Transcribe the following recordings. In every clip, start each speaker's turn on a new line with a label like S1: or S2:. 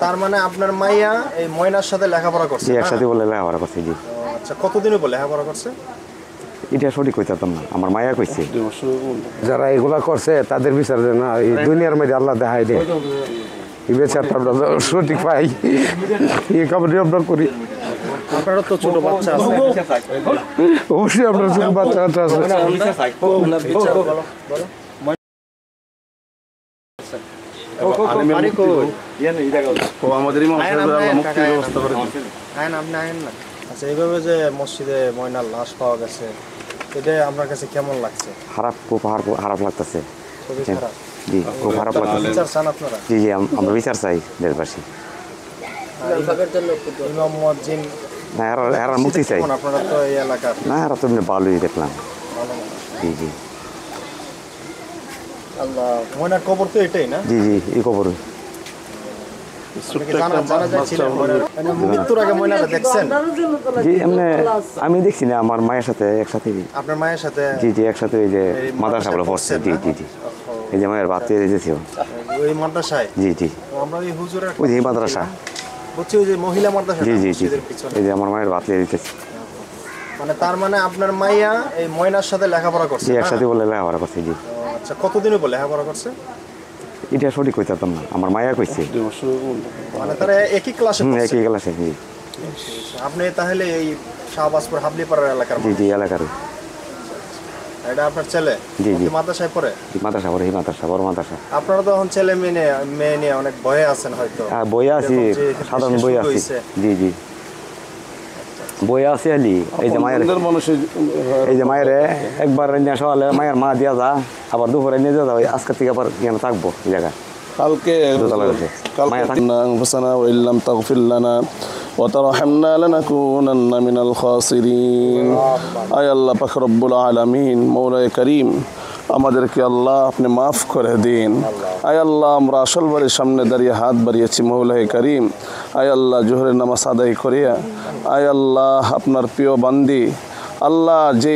S1: তার মানে আপনার মাইয়া এই ময়নার সাথে লেখাপড়া করছে?
S2: জি, একসাথে বলে লেখাপড়া করছে। জি।
S1: আচ্ছা, কতদিন বলে লেখাপড়া করছে?
S2: এটা সঠিক কইতাম না, আমার মায়া কইছে।
S3: যারা এগুলা করছে তাদের বিচার না এই দুনিয়ার মধ্যে আল্লাহ দেখাই দেয়, এই বিচারটা আমরা সঠিক পাই, এই কামড়ি আমরা করি।
S1: আপনারা তো ছোট বাচ্চা আছে,
S3: অবশ্যই আপনার ছোট বাচ্চা আছে।
S1: আচ্ছা, এইভাবে যে মসজিদে ময়নার লাশ পাওয়া গেছে, এটা আপনার কাছে কেমন লাগছে?
S2: খারাপ, খুব খারাপ লাগতেছে।
S1: খুবই খারাপ।
S2: জি, খুব খারাপ লাগতেছে।
S1: বিচার চান আপনারা?
S2: জি জি, আমরা বিচার চাই দেশবাসী।
S1: ইমাম মুয়াজ্জিন
S2: না, এরা মুক্তি চাই।
S1: আপনারা তো এই এলাকার,
S2: না, এরা তো এমনি ভালোই দেখলাম। জি জি।
S1: আল্লাহ, ময়নার কবর তো এটাই না?
S2: জি জি, এই খবর।
S1: মৃত্যুর আগে ময়নাটা দেখছেন?
S2: জি, এমনি আমি দেখছি না, আমার মায়ের সাথে একসাথে।
S1: আপনার মায়ের সাথে?
S2: জি জি, একসাথে ওই যে মাদ্রাসা বলে পড়ছে। জি জি জি, এই যে মায়ের বাচ্চা এসেছে
S1: ওই মাদ্রাসায়?
S2: জি জি,
S1: আমরা ওই হুজুরের
S2: ওই যে মাদ্রাসা।
S1: বুঝছি, ওই যে মহিলা মাদ্রাসা।
S2: জি জি জি, এই যে আমার মায়ের বাচ্চা এসেছে।
S1: মানে তার মানে আপনার মাইয়া এই ময়নার সাথে লেখাপড়া করছে?
S2: জি, একসাথে বলে লেখাপড়া করছে। জি।
S1: আচ্ছা, কতদিন বলে লেখাপড়া করছে?
S2: এটা সঠিক কইতাম না, আমার মায়া কইছে।
S1: মানে তারা একই ক্লাসে?
S2: একই ক্লাসে। জি।
S1: আপনি তাহলে এই শাহবাজপুর হাবলিপাড়ার এলাকার?
S2: জি জি, এলাকার।
S1: এটা আপনার ছেলে?
S2: জি জি,
S1: মাদ্রাসায় পড়ে?
S2: মাদ্রাসা পড়ে, মাদ্রাসা, বড় মাদ্রাসা।
S1: আপনারা তো এখন ছেলে মেয়ে নিয়ে অনেক ভয়ে আছেন হয়তো?
S2: হ্যাঁ, বই আছি, সাধারণ বই আছি। জি জি, বই আছে। আলি এই যে মায়ের, এই যে মায়ের একবার সকালে মায়ের মা দিয়া যা, আবার দুপুরে নিয়ে যাওয়া, আজকের থেকে আবার এখানে থাকবো এই জায়গায়
S4: কালকে أنفسنا وإن لم تغفر لنا وترحمنا لنكونن من الخاسرين আয় আল্লাহ পাক রব্বুল আলামিন, মওলায়ে করিম, আমাদেরকে আল্লাহ আপনি মাফ করে দিন। আয় আল্লাহ, আমরা আসল বাড়ির সামনে দাঁড়িয়ে হাত বাড়িয়েছি মওলায়ে করিম। আয় আল্লাহ, জোহরের নামাজ আদায় করিয়া, আয় আল্লাহ, আপনার প্রিয় বান্দি আল্লাহ, যে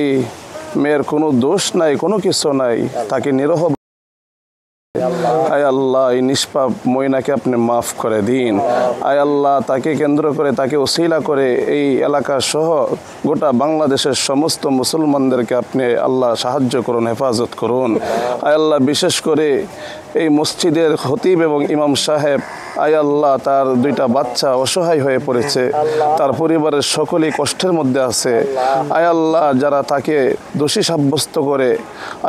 S4: মেয়ের কোনো দোষ নাই, কোনো কিছু নাই, তাকে নিরহ, আয় আল্লাহ, এই নিষ্পাপ ময়নাকে আপনি মাফ করে দিন। আয় আল্লাহ, তাকে কেন্দ্র করে, তাকে ওসিলা করে এই এলাকা সহ গোটা বাংলাদেশের সমস্ত মুসলমানদেরকে আপনি আল্লাহ সাহায্য করুন, হেফাজত করুন। আয় আল্লাহ, বিশেষ করে এই মসজিদের খতিব এবং ইমাম সাহেব, আয় আল্লাহ, তার দুইটা বাচ্চা অসহায় হয়ে পড়েছে, তার পরিবারের সকলেই কষ্টের মধ্যে আছে। আয় আল্লাহ, যারা তাকে দোষী সাব্যস্ত করে,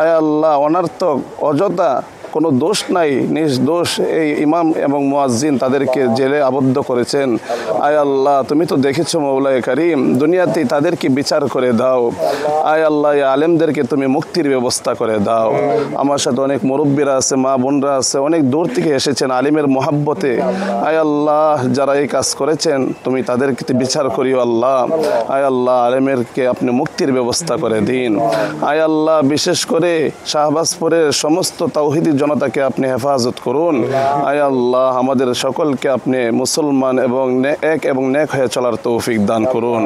S4: আয় আল্লাহ, অনার্থক অযথা কোনো দোষ নাই, নির্দোষ এই ইমাম এবং মুয়াজ্জিন তাদেরকে জেলে আবদ্ধ করেছেন। আয় আল্লাহ, তুমি তো দেখেছো মওলায়ে করিম, দুনিয়াতেই তাদেরকে বিচার করে দাও। আয় আল্লাহ, এই আলেমদেরকে তুমি মুক্তির ব্যবস্থা করে দাও। আমার সাথে অনেক মুরব্বীরা আছে, মা বোনরা আছে, অনেক দূর থেকে এসেছেন আলিমের মহাব্বতে। আয় আল্লাহ, যারা এই কাজ করেছেন তুমি তাদেরকে বিচার করিও আল্লাহ। আয় আল্লাহ, আলেমেরকে আপনি মুক্তির ব্যবস্থা করে দিন। আয় আল্লাহ, বিশেষ করে শাহবাজপুরের সমস্ত তাওহীদি জনতাকে আপনি হেফাজত করুন। আয় আল্লাহ, আমাদের সকলকে আপনি মুসলমান এবং এক এবং নেক হয়ে চলার তৌফিক দান করুন।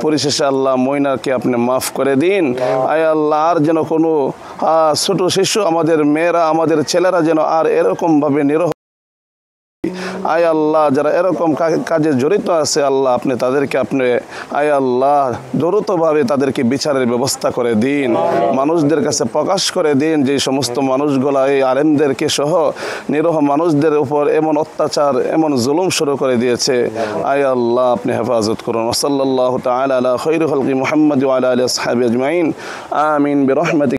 S4: পরিশেষে আল্লাহ, ময়নাকে আপনি মাফ করে দিন। আয় আল্লাহ, আর যেন কোনো ছোট শিশু, আমাদের মেয়েরা, আমাদের ছেলেরা যেন আর এরকমভাবে নিরহ, আয় আল্লাহ, যারা এরকম কাজে জড়িত আছে আল্লাহ, আপনি তাদেরকে আপনি আয় আল্লাহ দ্রুতভাবে তাদেরকে বিচারের ব্যবস্থা করে দিন, মানুষদের কাছে প্রকাশ করে দিন যে সমস্ত মানুষগুলা এই আলেমদেরকে সহ নিরহ মানুষদের উপর এমন অত্যাচার, এমন জুলুম শুরু করে দিয়েছে। আয় আল্লাহ, আপনি হেফাজত করুন। সাল্লাল্লাহু তাআলা আলা খায়রি খালকি মুহাম্মদ ওয়া আলা আলিহি ওয়া আসহাবিহি আজমাইন। আমিন বিরহমাতিক।